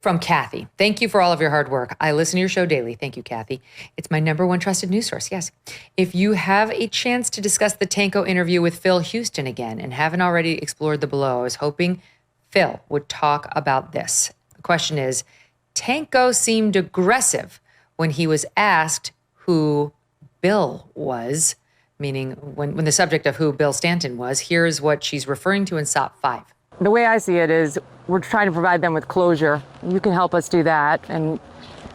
From Kathy. Thank you for all of your hard work. I listen to your show daily. Thank you, Kathy. It's my number one trusted news source. Yes. If you have a chance to discuss the Tanko interview with Phil Houston again and haven't already explored the below, I was hoping Phil would talk about this. The question is, Tanko seemed aggressive when he was asked who Bill was, meaning when the subject of who Bill Stanton was. Here's what she's referring to in SOP 5. The way I see it is we're trying to provide them with closure. You can help us do that, and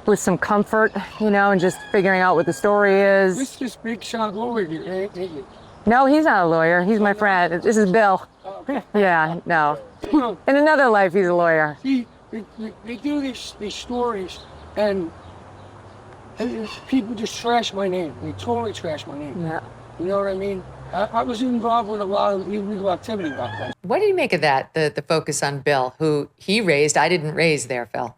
with some comfort, and just figuring out what the story is. This is big shot lawyer here, ain't it? No, he's not a lawyer. He's my friend. This is Bill. Yeah, no. In another life, he's a lawyer. See, they do these stories, and people just trash my name. They totally trash my name. Yeah. You know what I mean? I was involved with a lot of illegal activity back then. What did you make of that, the focus on Bill, who he raised, I didn't raise there, Phil?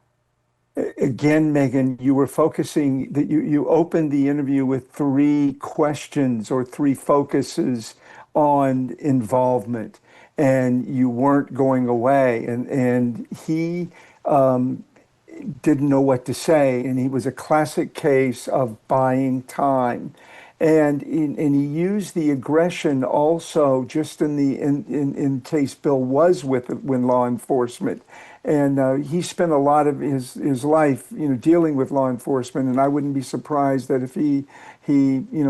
Again, Megyn, you were focusing, that you opened the interview with 3 questions or 3 focuses on involvement, and you weren't going away. And he didn't know what to say, and he was a classic case of buying time. And he used the aggression also just in case Bill was when law enforcement. And he spent a lot of his life, dealing with law enforcement. And I wouldn't be surprised that if he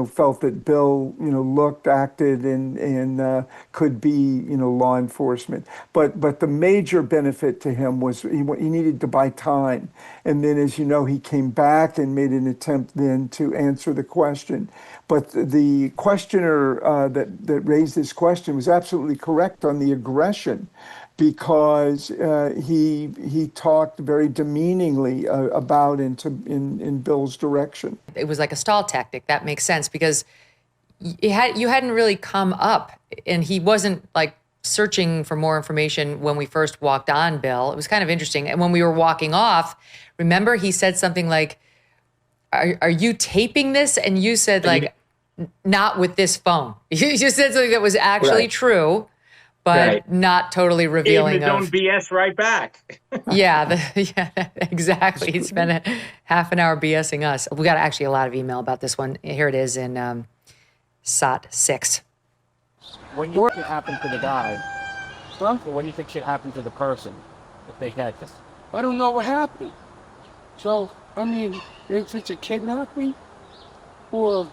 felt that Bill, looked, acted, and could be, law enforcement. But the major benefit to him was he needed to buy time. And then, as you know, he came back and made an attempt then to answer the question. But the questioner that raised this question was absolutely correct on the aggression, because he talked very demeaningly about in Bill's direction. It was like a stall tactic. That makes sense, because you hadn't really come up, and he wasn't like searching for more information when we first walked on Bill. It was kind of interesting. And when we were walking off, remember he said something like, are you taping this? And you said like, not with this phone. You just said something that was actually true, but not totally revealing of. Don't BS right back. Yeah, exactly. He spent a half an hour BSing us. We got actually a lot of email about this one. Here it is in SOT 6. What do you think happened to the guy? Or what do you think should happen to the person if they had this? I don't know what happened. So, I mean, if it's a kidnapping or,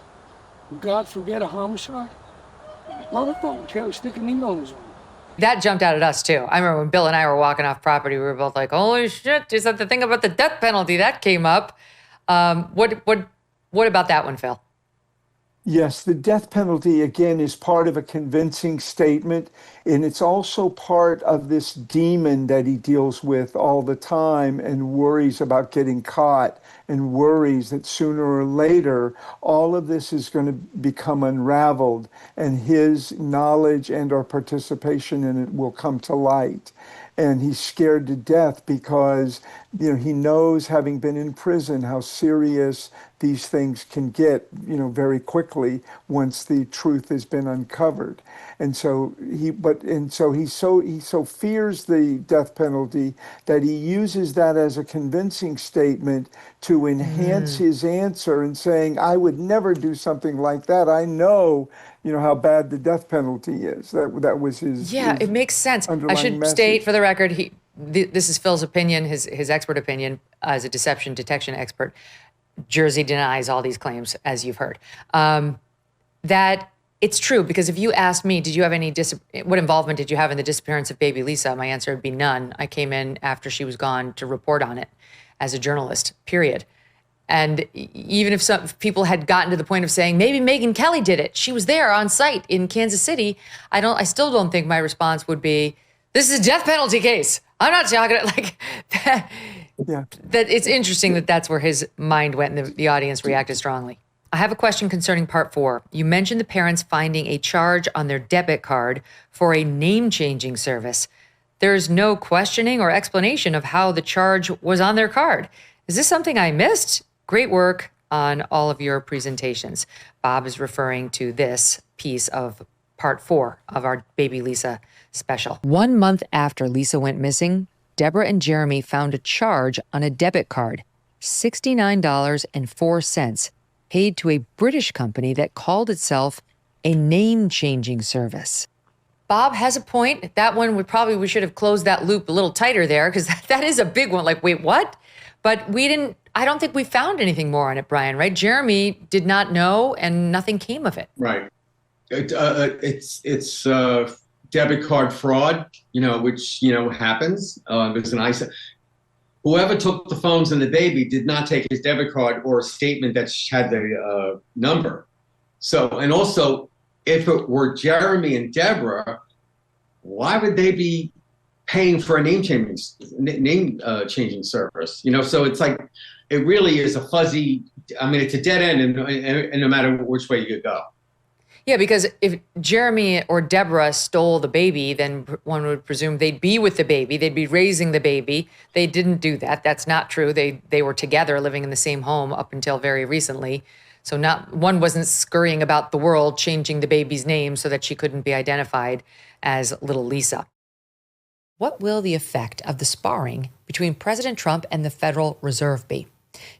God forbid, a homicide, motherfucker, Taylor sticking emails on. That jumped out at us too. I remember when Bill and I were walking off property, we were both like, holy shit, is that the thing about the death penalty? That came up. What about that one, Phil? Yes, the death penalty, again, is part of a convincing statement, and it's also part of this demon that he deals with all the time and worries about getting caught and worries that sooner or later all of this is going to become unraveled and his knowledge and our participation in it will come to light. And he's scared to death because, he knows, having been in prison, how serious these things can get, very quickly once the truth has been uncovered. And so he so fears the death penalty that he uses that as a convincing statement to enhance his answer and saying, I would never do something like that. I know, how bad the death penalty is. That was his. Yeah, it makes sense. I should state for the record, this is Phil's opinion, his expert opinion as a deception detection expert. Jersey denies all these claims, as you've heard. That it's true, because if you asked me, did you have any what involvement did you have in the disappearance of baby Lisa? My answer would be none. I came in after she was gone to report on it as a journalist, period. And even if some people had gotten to the point of saying, maybe Megyn Kelly did it, she was there on site in Kansas City, I still don't think my response would be, this is a death penalty case. I'm not talking like that. Yeah. That it's interesting that that's where his mind went and the audience reacted strongly. I have a question concerning part 4. You mentioned the parents finding a charge on their debit card for a name-changing service. There's no questioning or explanation of how the charge was on their card. Is this something I missed? Great work on all of your presentations. Bob is referring to this piece of part 4 of our Baby Lisa special. 1 month after Lisa went missing, Deborah and Jeremy found a charge on a debit card, $69.04, paid to a British company that called itself a name-changing service. Bob has a point. That one we should have closed that loop a little tighter there, because that is a big one. Like, wait, what? But I don't think we found anything more on it, Brian, right? Jeremy did not know and nothing came of it. Right. It's debit card fraud, which, happens. There's whoever took the phones and the baby did not take his debit card or a statement that had the number. So, and also, if it were Jeremy and Deborah, why would they be paying for a name changing service? So it's like, it really is a fuzzy. I mean, it's a dead end, and no matter which way you could go. Yeah, because if Jeremy or Deborah stole the baby, then one would presume they'd be with the baby. They'd be raising the baby. They didn't do that. That's not true. They were together, living in the same home up until very recently. So one wasn't scurrying about the world changing the baby's name so that she couldn't be identified as little Lisa. What will the effect of the sparring between President Trump and the Federal Reserve be?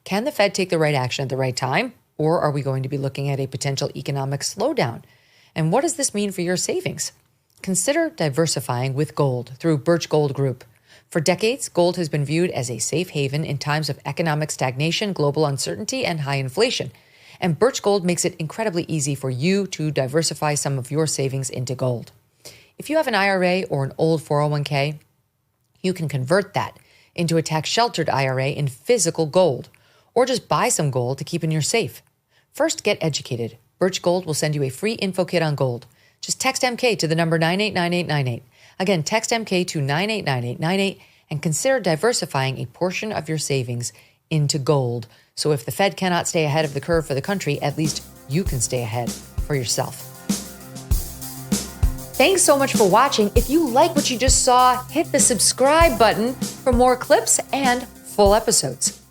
Can the Fed take the right action at the right time? Or are we going to be looking at a potential economic slowdown? And what does this mean for your savings? Consider diversifying with gold through Birch Gold Group. For decades, gold has been viewed as a safe haven in times of economic stagnation, global uncertainty, and high inflation. And Birch Gold makes it incredibly easy for you to diversify some of your savings into gold. If you have an IRA or an old 401k, you can convert that into a tax-sheltered IRA in physical gold, or just buy some gold to keep in your safe. First, get educated. Birch Gold will send you a free info kit on gold. Just text MK to the number 989898. Again, text MK to 989898 and consider diversifying a portion of your savings into gold. So if the Fed cannot stay ahead of the curve for the country, at least you can stay ahead for yourself. Thanks so much for watching. If you like what you just saw, hit the subscribe button for more clips and full episodes.